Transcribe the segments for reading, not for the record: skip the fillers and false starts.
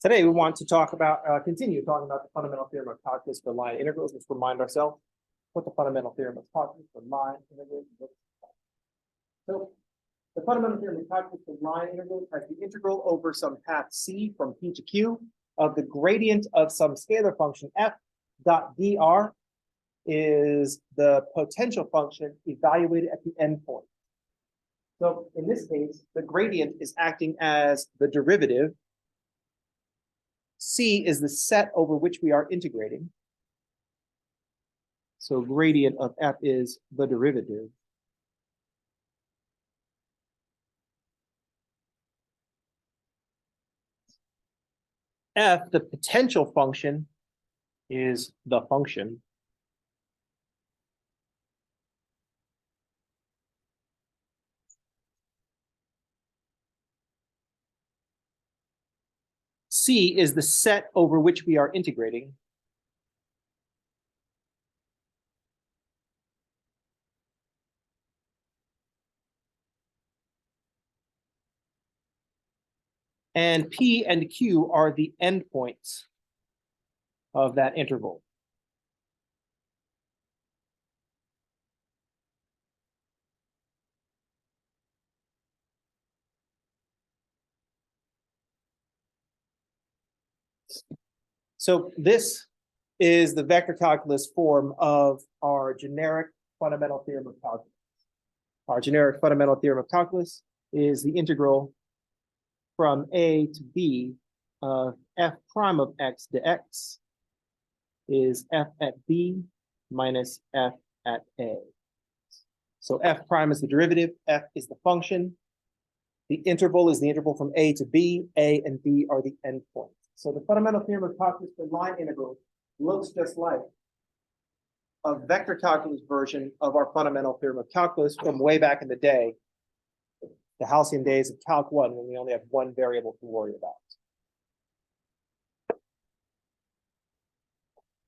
Today, we want to talk about, continue talking about the fundamental theorem of calculus for line integrals. Let's remind ourselves what the fundamental theorem of calculus for line integrals looks like. So, the fundamental theorem of calculus for line integrals has the integral over some path c from p to q of the gradient of some scalar function f dot dr is the potential function evaluated at the endpoint. So, in this case, the gradient is acting as the derivative. C is the set over which we are integrating. So gradient of f is the derivative. F, the potential function, is the function. C is the set over which we are integrating. And P and Q are the endpoints of that interval. So this is the vector calculus form of our generic fundamental theorem of calculus. Our generic fundamental theorem of calculus is the integral from a to b of f prime of x dx is f at b minus f at a. So f prime is the derivative, f is the function. The interval is the interval from a to b, a and b are the endpoints. So the fundamental theorem of calculus for line integrals looks just like a vector calculus version of our fundamental theorem of calculus from way back in the day, the halcyon days of Calc 1, when we only have one variable to worry about.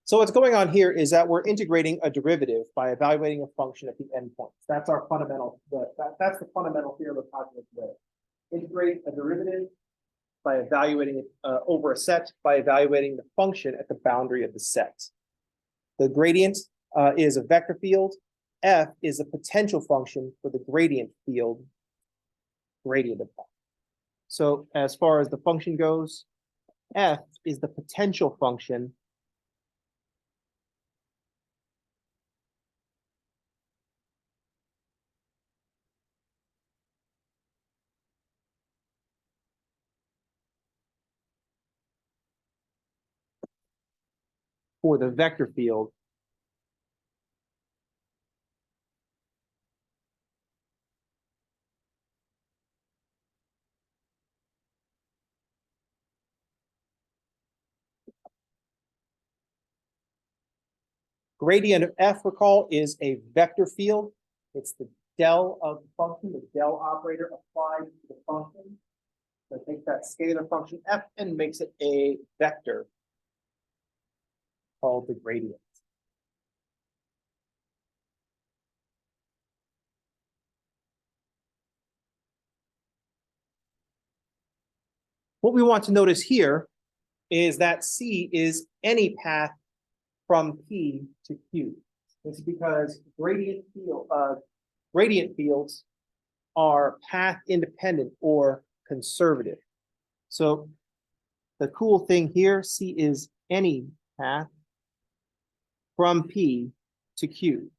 So what's going on here is that we're integrating a derivative by evaluating a function at the endpoints. That's our fundamental, that's the fundamental theorem of calculus today. Integrate a derivative by evaluating it over a set, by evaluating the function at the boundary of the set. The gradient is a vector field. F is a potential function for the gradient field, gradient of f. So as far as the function goes, f is the potential function for the vector field gradient of f, recall, is a vector field. It's the del of the function, the del operator applied to the function. So take that scalar function f and makes it a vector called the gradient. What we want to notice here is that C is any path from P to Q. This is because gradient fields are path independent or conservative. So the cool thing here, C is any path from P to Q.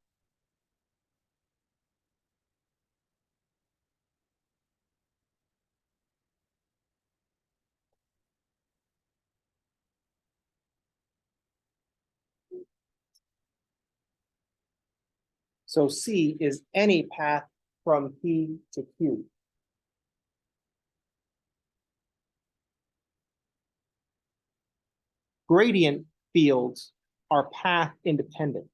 So C is any path from P to Q. Gradient fields are path independent.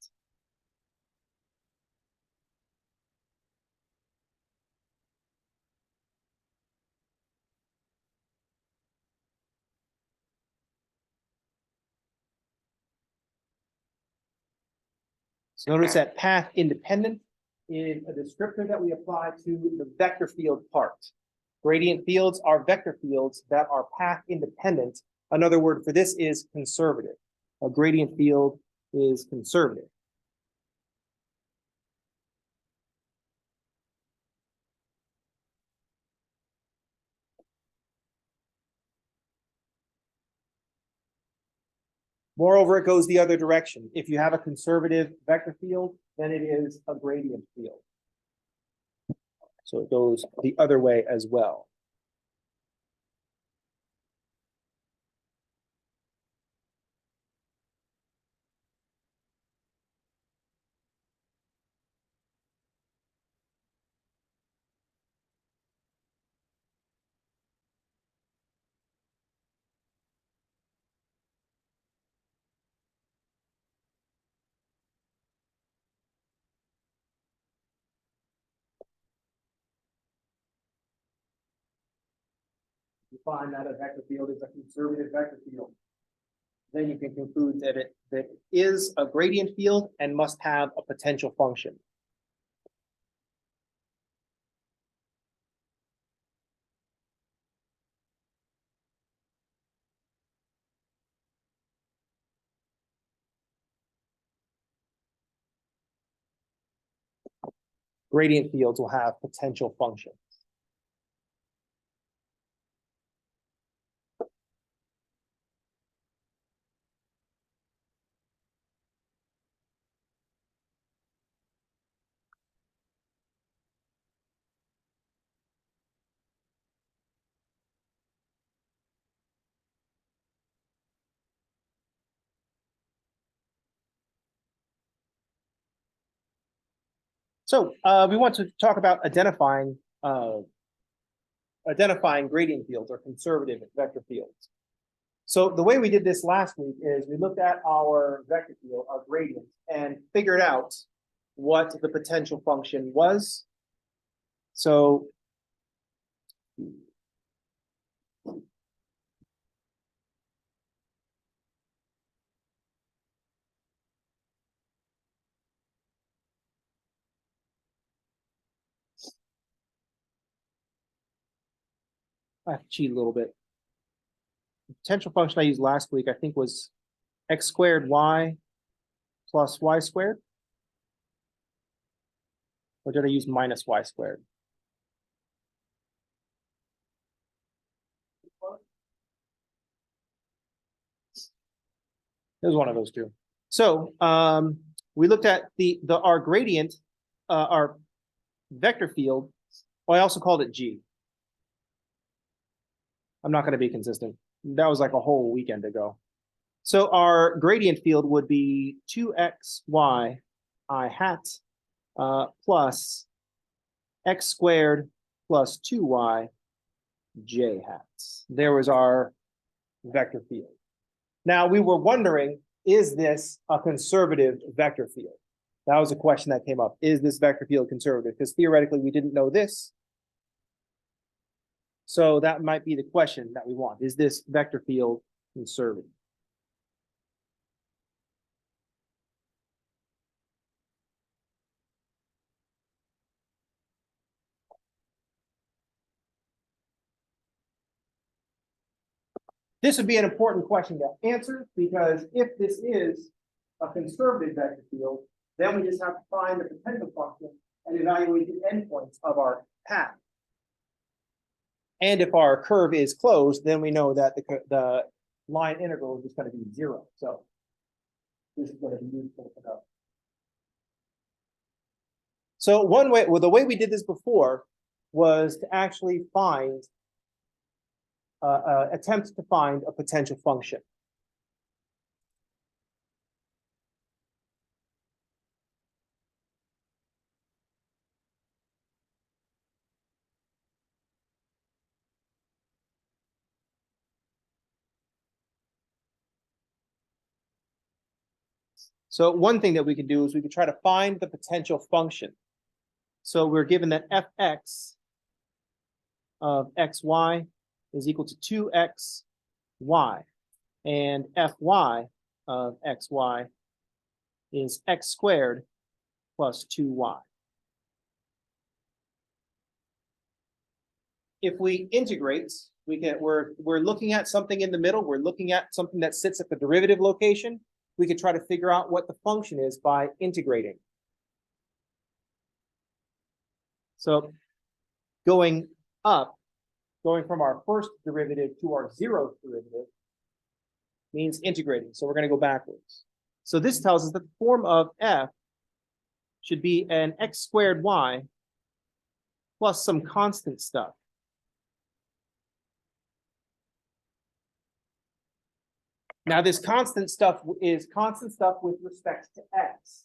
So notice that path independent is a descriptor that we apply to the vector field part. Gradient fields are vector fields that are path independent Another word for this is conservative. A gradient field is conservative. Moreover, it goes the other direction. If you have a conservative vector field, then it is a gradient field. So it goes the other way as well. You find that a vector field is a conservative vector field, then you can conclude that it is a gradient field and must have a potential function. Gradient fields will have potential functions. So we want to talk about identifying gradient fields or conservative vector fields. So the way we did this last week is we looked at our vector field, our gradient, and figured out what the potential function was. So I have to cheat a little bit. The potential function I used last week, I think, was x squared y plus y squared. Or did I use minus y squared? It was one of those two. So we looked at our gradient, our vector field. Well, I also called it G. I'm not going to be consistent. That was like a whole weekend ago. So our gradient field would be 2xy I hat plus x squared plus 2y j hat. There was our vector field. Now we were wondering, is this a conservative vector field? That was a question that came up. Is this vector field conservative? Because theoretically we didn't know this. So that might be the question that we want. Is this vector field conservative? This would be an important question to answer, because if this is a conservative vector field, then we just have to find the potential function and evaluate the endpoints of our path. And if our curve is closed, then we know that the line integral is just going to be 0. So this is going to be useful to know. So one way, well, the way we did this before was to actually find attempt to find a potential function. So one thing that we could do is we could try to find the potential function. So we're given that fx of xy is equal to 2xy, and fy of xy is x squared plus 2y. if we integrate, we're looking at something in the middle. We're looking at something that sits at the derivative location. We could try to figure out what the function is by integrating. So going up, going from our first derivative to our zeroth derivative means integrating. So we're going to go backwards. So this tells us that the form of f should be an x squared y plus some constant stuff. Now this constant stuff is constant stuff with respect to x.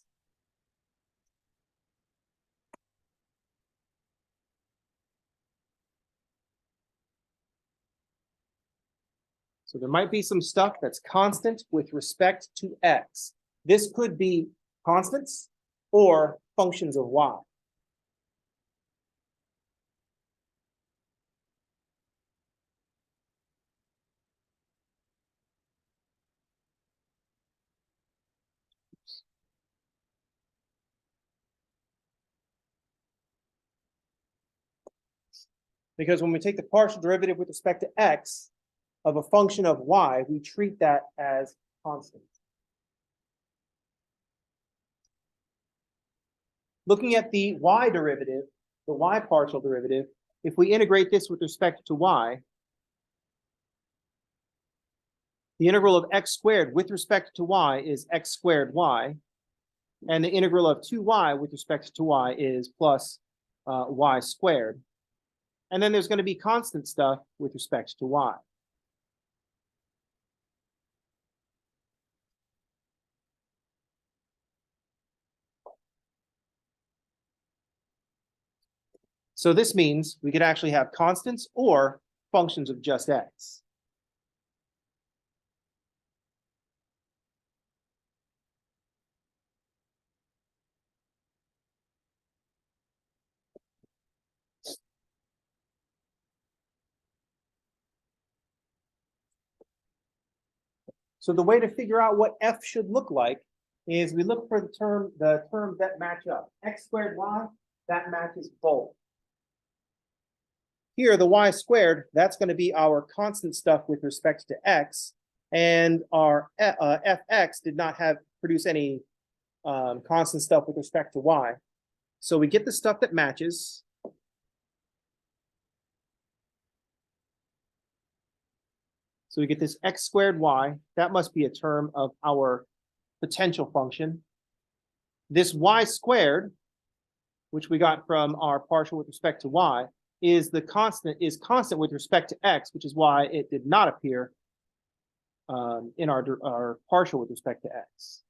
So there might be some stuff that's constant with respect to x. This could be constants or functions of y. Because when we take the partial derivative with respect to x of a function of y, we treat that as constant. Looking at the y derivative, the y partial derivative, if we integrate this with respect to y, the integral of x squared with respect to y is x squared y, and the integral of 2y with respect to y is plus y squared. And then there's going to be constant stuff with respect to y. So this means we could actually have constants or functions of just x. So the way to figure out what f should look like is we look for the terms that match up. X squared y, that matches both. Here, the y squared, that's going to be our constant stuff with respect to x, and our fx did not produce any constant stuff with respect to y. So we get the stuff that matches. So we get this x squared y, that must be a term of our potential function. This y squared, which we got from our partial with respect to y, is constant with respect to x, which is why it did not appear in our partial with respect to x.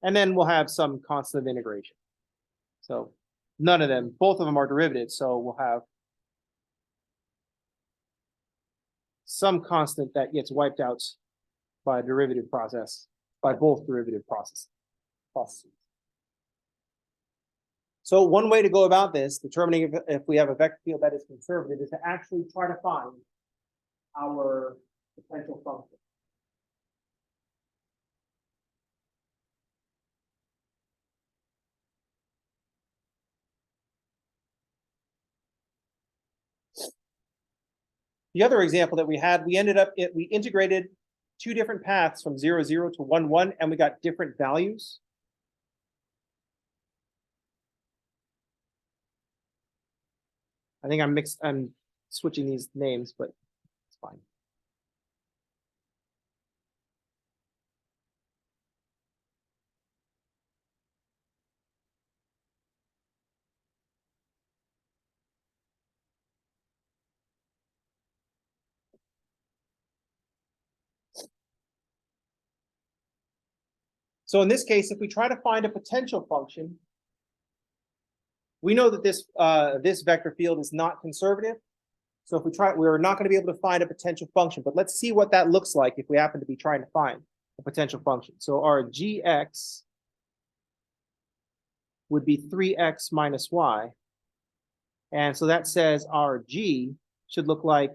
And then we'll have some constant of integration. So none of them, both of them are derivatives, so we'll have some constant that gets wiped out by a derivative process, by both derivative processes. So one way to go about this, determining if we have a vector field that is conservative, is to actually try to find our potential function. The other example that we had, we integrated two different paths from 0, 0 to 1, 1, and we got different values. I think I'm switching these names, but it's fine. So in this case, if we try to find a potential function, we know that this vector field is not conservative. So if we're not going to be able to find a potential function, but let's see what that looks like if we happen to be trying to find a potential function. So our gx would be 3x minus y. And so that says our g should look like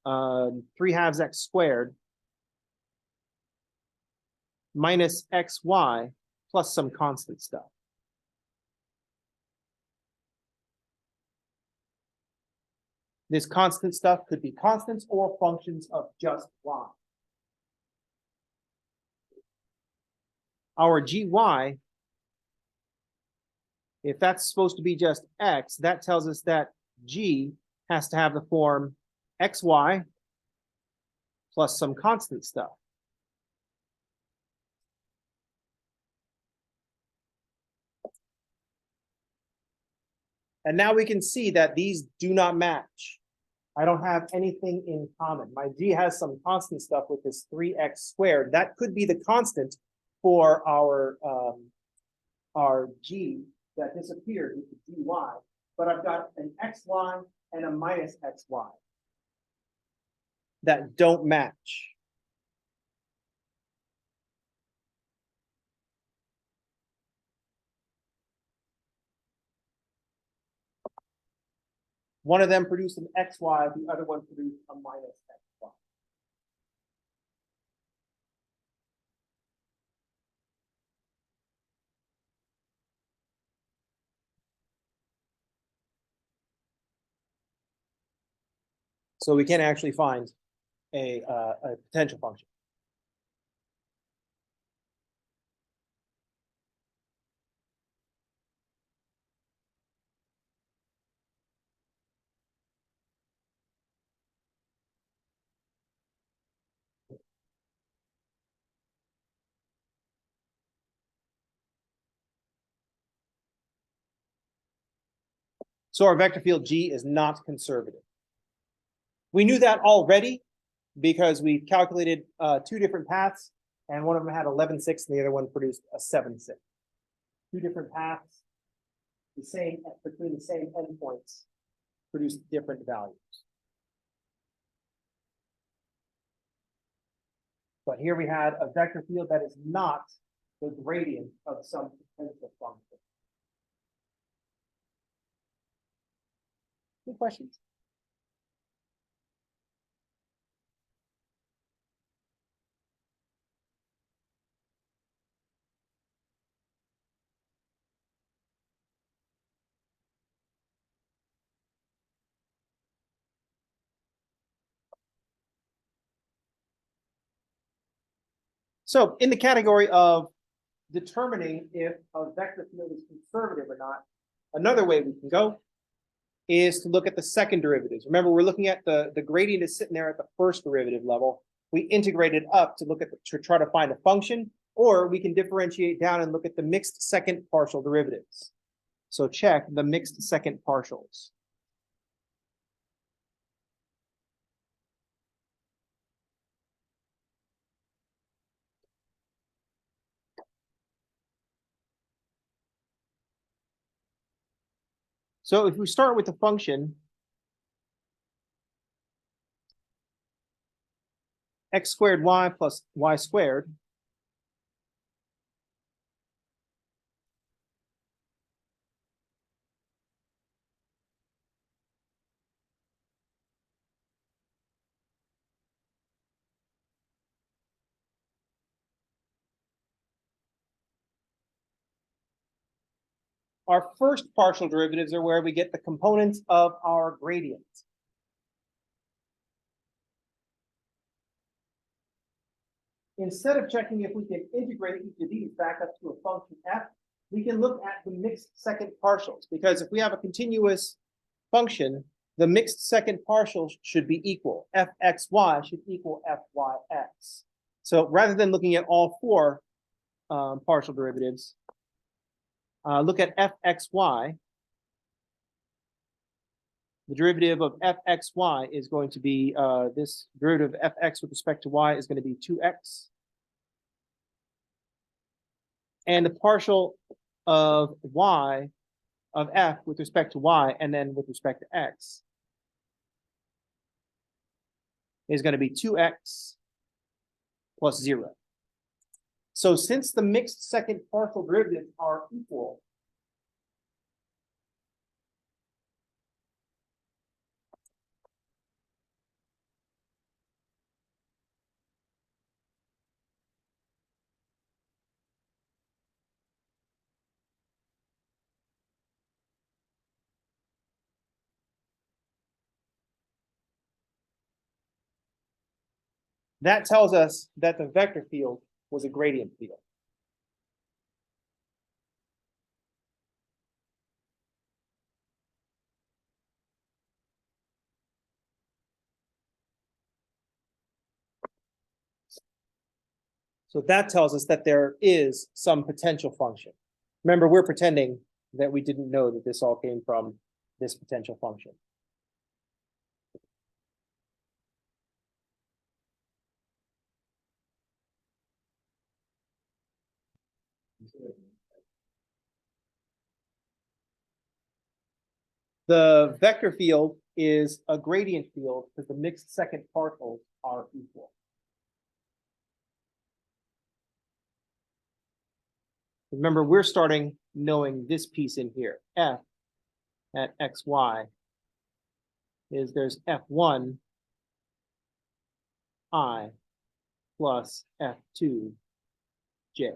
3/2 x squared minus xy plus some constant stuff. This constant stuff could be constants or functions of just y. Our gy, if that's supposed to be just x, that tells us that g has to have the form xy plus some constant stuff. And now we can see that these do not match. I don't have anything in common. My g has some constant stuff with this 3x squared. That could be the constant for our g that disappeared with the dy, but I've got an xy and a minus xy that don't match. One of them produced an xy, the other one produced a minus xy. So we can actually find a potential function. So our vector field G is not conservative. We knew that already because we calculated two different paths, and one of them had 11.6 and the other one produced a 7.6. Two different paths, the same between the same endpoints, produce different values. But here we had a vector field that is not the gradient of some potential function. Any questions? So in the category of determining if a vector field is conservative or not, another way we can go is to look at the second derivatives. Remember, we're looking at the gradient is sitting there at the first derivative level. We integrate it up to look at to try to find a function, or we can differentiate down and look at the mixed second partial derivatives. So check the mixed second partials. So if we start with the function x squared y plus y squared, our first partial derivatives are where we get the components of our gradient. Instead of checking if we can integrate each of these back up to a function f, we can look at the mixed second partials, because if we have a continuous function, the mixed second partials should be equal. fxy should equal fyx. So rather than looking at all four partial derivatives, look at fxy. The derivative of fxy is going to be, this derivative of fx with respect to y is going to be 2x. And the partial of y, of f with respect to y, and then with respect to x, is going to be 2x plus 0. So since the mixed second partial derivatives are equal, That tells us that the vector field was a gradient field. So that tells us that there is some potential function. Remember, we're pretending that we didn't know that this all came from this potential function. The vector field is a gradient field because the mixed second particles are equal. Remember, we're starting knowing this piece in here. F at xy is there's F1 I plus F2 j.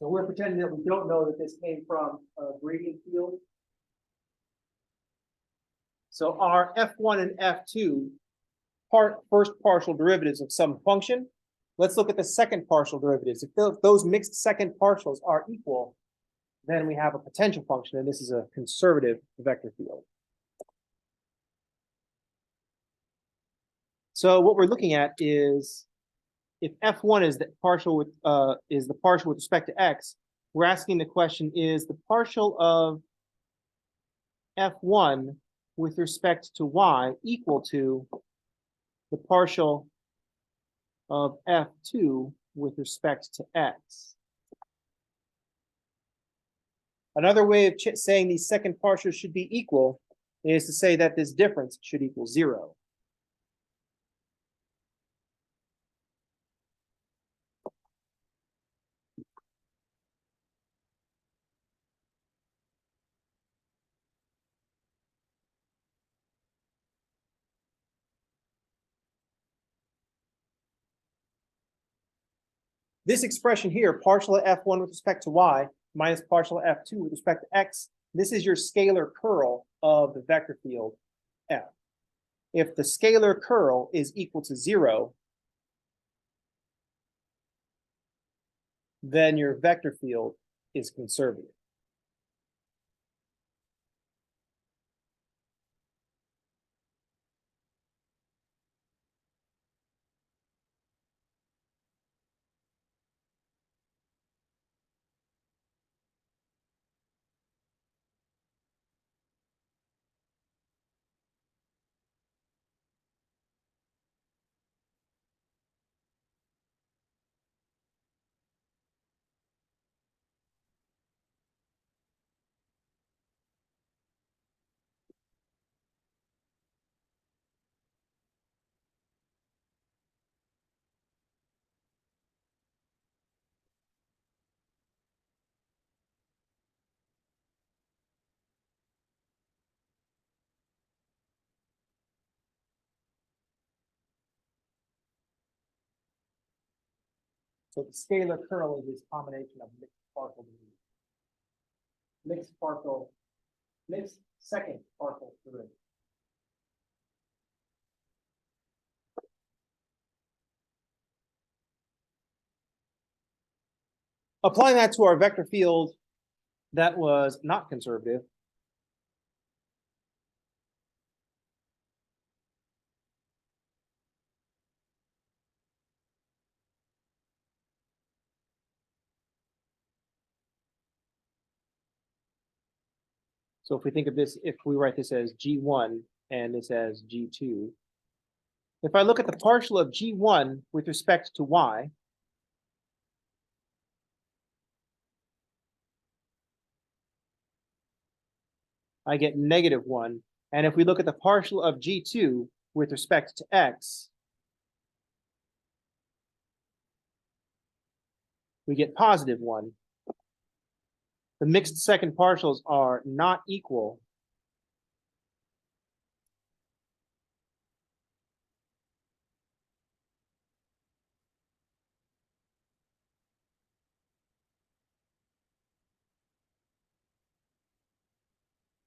So we're pretending that we don't know that this came from a gradient field. So our F1 and F2 first partial derivatives of some function. Let's look at the second partial derivatives. If those mixed second partials are equal, then we have a potential function, and this is a conservative vector field. So what we're looking at is if F1 is the partial with respect to x, we're asking the question, is the partial of F1 with respect to y equal to the partial of F2 with respect to x? Another way of saying these second partials should be equal is to say that this difference should equal 0. This expression here, partial of F1 with respect to y minus partial of F2 with respect to x, this is your scalar curl of the vector field F. If the scalar curl is equal to 0, then your vector field is conservative. So the scalar curl is this combination of mixed partial derivatives. Mixed second partial derivative. Applying that to our vector field that was not conservative, so if we think of this, if we write this as G1 and this as G2, if I look at the partial of G1 with respect to y, I get -1. And if we look at the partial of G2 with respect to x, we get +1. The mixed second partials are not equal.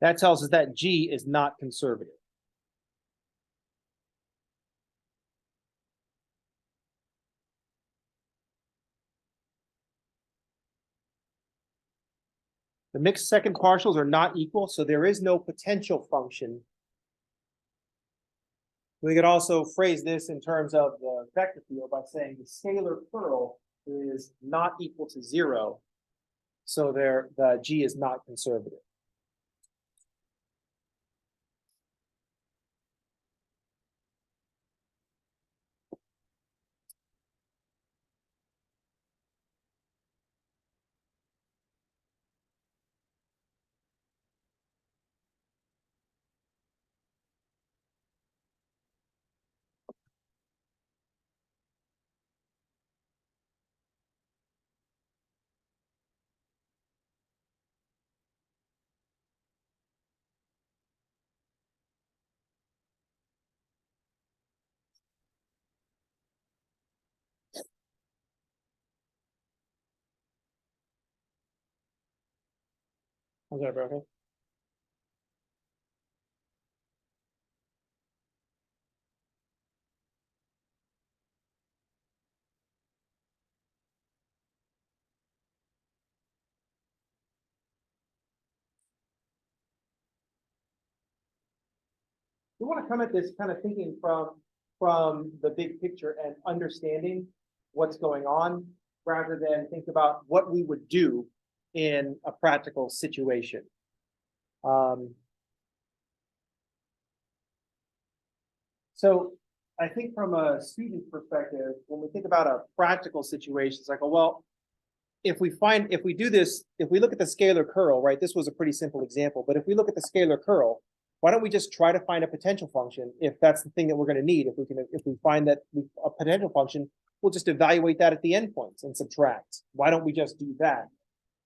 That tells us that G is not conservative. The mixed second partials are not equal, so there is no potential function. We could also phrase this in terms of the vector field by saying the scalar curl is not equal to 0. So there, the G is not conservative. Okay, bro. Okay. We want to come at this kind of thinking from the big picture and understanding what's going on, rather than think about what we would do in a practical situation. So I think from a student perspective, when we think about a practical situation, it's like, oh, well, if we do this, if we look at the scalar curl, right, this was a pretty simple example, but if we look at the scalar curl, why don't we just try to find a potential function if that's the thing that we're going to need? If we find that a potential function, we'll just evaluate that at the endpoints and subtract. Why don't we just do that?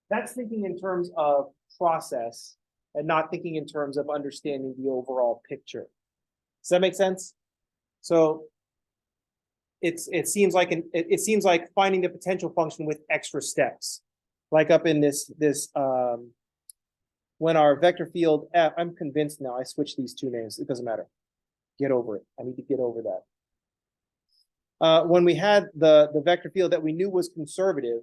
That's thinking in terms of process and not thinking in terms of understanding the overall picture. Does that make sense? So it seems like finding the potential function with extra steps, like up in this when our vector field F, I'm convinced now I switched these two names. It doesn't matter. Get over it. I need to get over that. When we had the vector field that we knew was conservative,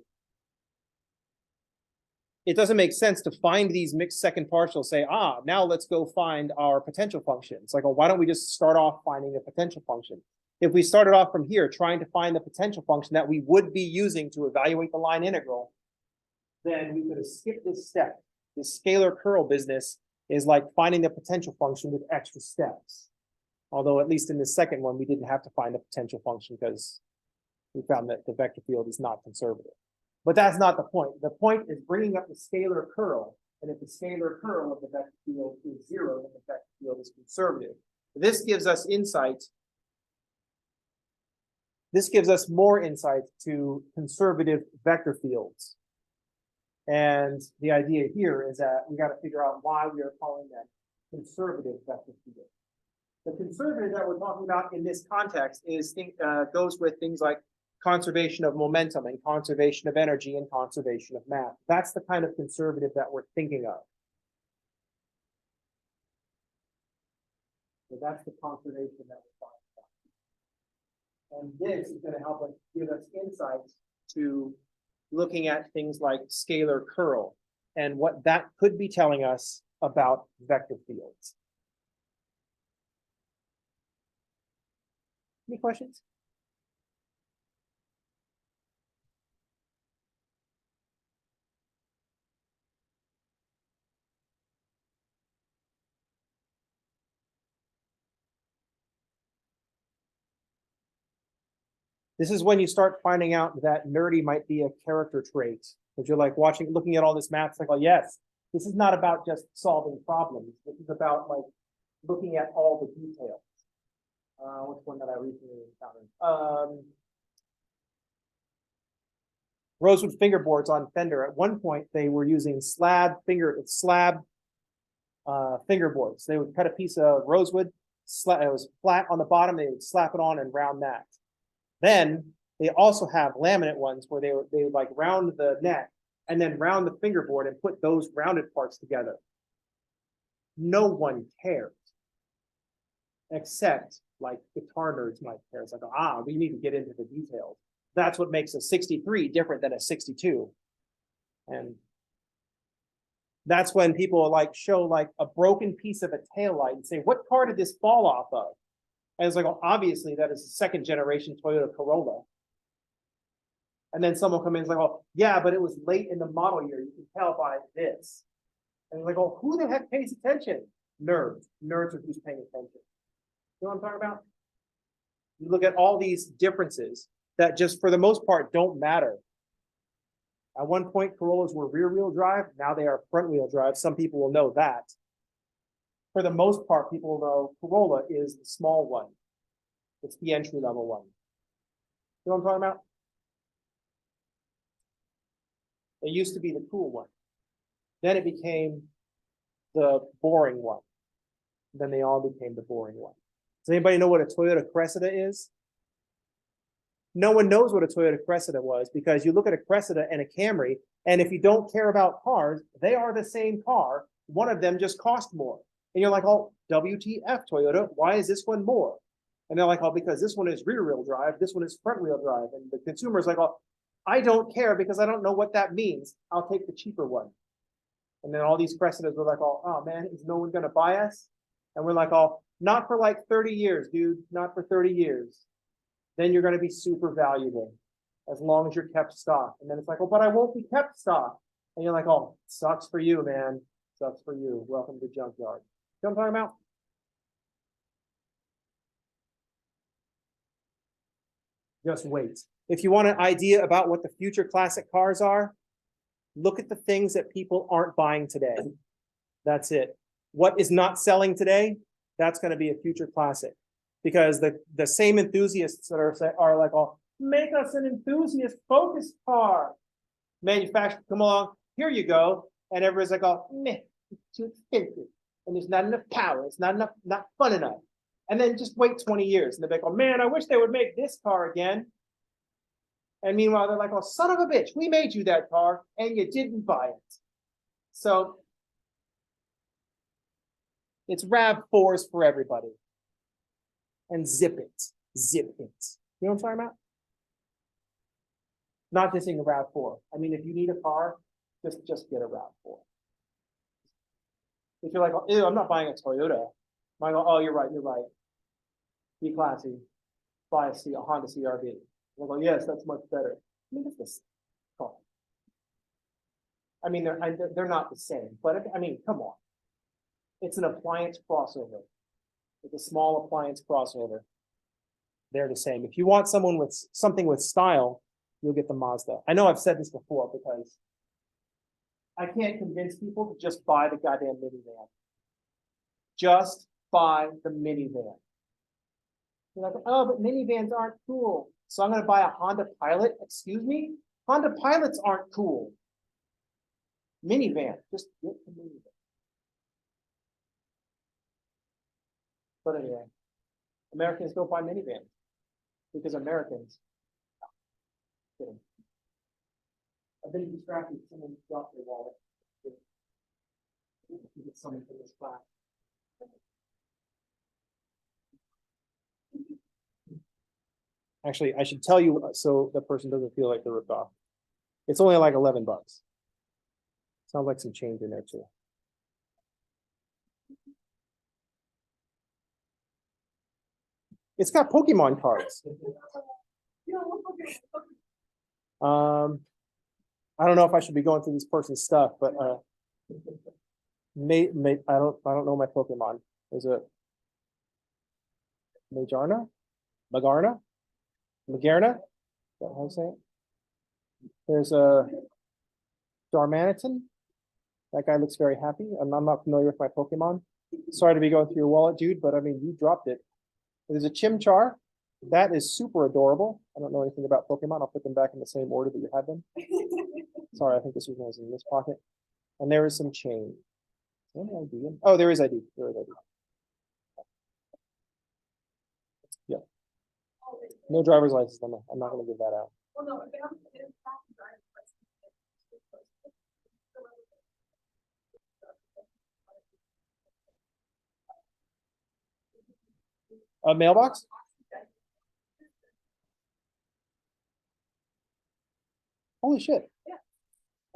it doesn't make sense to find these mixed second partials, say, now let's go find our potential function. It's like, oh, why don't we just start off finding a potential function? If we started off from here trying to find the potential function that we would be using to evaluate the line integral, then we could have skipped this step. This scalar curl business is like finding the potential function with extra steps. Although at least in the second one, we didn't have to find the potential function because we found that the vector field is not conservative. But that's not the point. The point is bringing up the scalar curl. And if the scalar curl of the vector field is 0, then the vector field is conservative. This gives us insight. This gives us more insight to conservative vector fields. And the idea here is that we got to figure out why we are calling that conservative vector field. The conservative that we're talking about in this context is goes with things like conservation of momentum and conservation of energy and conservation of mass. That's the kind of conservative that we're thinking of. So that's the conservation that we're talking about. And this is going to help us give us insights to looking at things like scalar curl and what that could be telling us about vector fields. Any questions? This is when you start finding out that nerdy might be a character trait. Because you're like looking at all this math, it's like, oh yes, this is not about just solving problems. This is about like looking at all the details. What's one that I recently encountered? Rosewood fingerboards on Fender. At one point, they were using slab fingerboards. They would cut a piece of rosewood, it was flat on the bottom. They would slap it on and round that. Then they also have laminate ones where they would like round the neck and then round the fingerboard and put those rounded parts together. No one cares, except like guitar nerds might care. It's like, we need to get into the details. That's what makes a 63 different than a 62. And That's when people like show like a broken piece of a taillight and say, what car did this fall off of? And it's like, well, obviously that is a second generation Toyota Corolla. And then someone comes in and is like, oh, yeah, but it was late in the model year. You can tell by this. And it's like, oh, who the heck pays attention? Nerds. Nerds are who's paying attention. You know what I'm talking about? You look at all these differences that just for the most part don't matter. At one point, Corollas were rear-wheel drive. Now they are front-wheel drive. Some people will know that. For the most part, people know Corolla is the small one. It's the entry-level one. You know what I'm talking about? It used to be the cool one. Then it became the boring one. Then they all became the boring one. Does anybody know what a Toyota Cressida is? No one knows what a Toyota Cressida was because you look at a Cressida and a Camry, and if you don't care about cars, they are the same car. One of them just cost more. And you're like, oh, WTF, Toyota, why is this one more? And they're like, oh, because this one is rear-wheel drive, this one is front-wheel drive. And the consumer is like, oh, I don't care because I don't know what that means. I'll take the cheaper one. And then all these Cressidas were like, oh man, is no one going to buy us? And we're like, oh, not for like 30 years, dude, not for 30 years. Then you're going to be super valuable as long as you're kept stock. And then it's like, oh, but I won't be kept stock. And you're like, oh, sucks for you, man. Sucks for you. Welcome to junkyard. You know what I'm talking about? Just wait. If you want an idea about what the future classic cars are, look at the things that people aren't buying today. That's it. What is not selling today, that's going to be a future classic. Because the same enthusiasts that are like, oh, make us an enthusiast focused car. Manufacturer, come along, here you go. And everybody's like, oh, meh, it's too expensive. And there's not enough power. It's not enough, not fun enough. And then just wait 20 years. And they're like, oh man, I wish they would make this car again. And meanwhile, they're like, oh, son of a bitch, we made you that car and you didn't buy it. So it's RAV4s for everybody. And zip it. Zip it. You know what I'm talking about? Not dissing a RAV4. I mean, if you need a car, just get a RAV4. If you're like, oh, ew, I'm not buying a Toyota. I go, oh, you're right. Be classy. Buy a Honda CRV. I go, yes, that's much better. I mean, it's this car. I mean, they're not the same, but I mean, come on. It's an appliance crossover. It's a small appliance crossover. They're the same. If you want someone with something with style, you'll get the Mazda. I know I've said this before because I can't convince people to just buy the goddamn minivan. Just buy the minivan. You're like, oh, but minivans aren't cool. So I'm going to buy a Honda Pilot. Excuse me? Honda Pilots aren't cool. Minivan. Just get the minivan. But anyway, Americans don't buy minivans because Americans. Kidding. I've been distracted. Someone dropped their wallet. Get something for this class. Actually, I should tell you so the person doesn't feel like they're ripped off. It's only like $11. Sounds like some change in there too. It's got Pokemon cards. I don't know if I should be going through this person's stuff, but I don't know my Pokemon. Is it Magarna? Is that how I say it? There's a Darmanitan. That guy looks very happy. I'm not familiar with my Pokemon. Sorry to be going through your wallet, dude, but I mean, you dropped it. There's a Chimchar. That is super adorable. I don't know anything about Pokemon. I'll put them back in the same order that you had them. Sorry, I think this was in this pocket. And there is some change. Any ID? Oh, there is ID. There is ID. Yeah. No driver's license. I'm not going to give that out. A mailbox? Holy shit.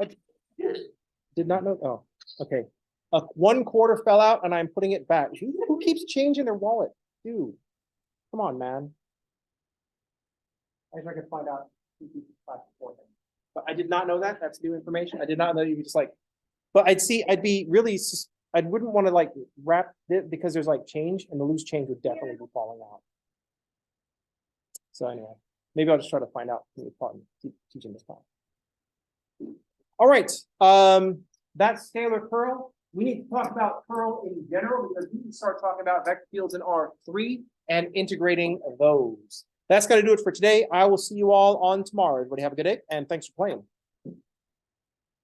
I did not know. Oh, Okay, one quarter fell out and I'm putting it back. Who keeps change in their wallet? Dude, come on, man. I wish I could find out who keeps it back beforehand. But I did not know that. That's new information. I did not know you could just like, but I'd be really, I wouldn't want to like wrap it because there's like change and the loose change would definitely be falling out. So anyway, maybe I'll just try to find out who teaching this class. All right, that's scalar curl. We need to talk about curl in general because we can start talking about vector fields in R3 and integrating those. That's going to do it for today. I will see you all on tomorrow. Everybody have a good day and thanks for playing.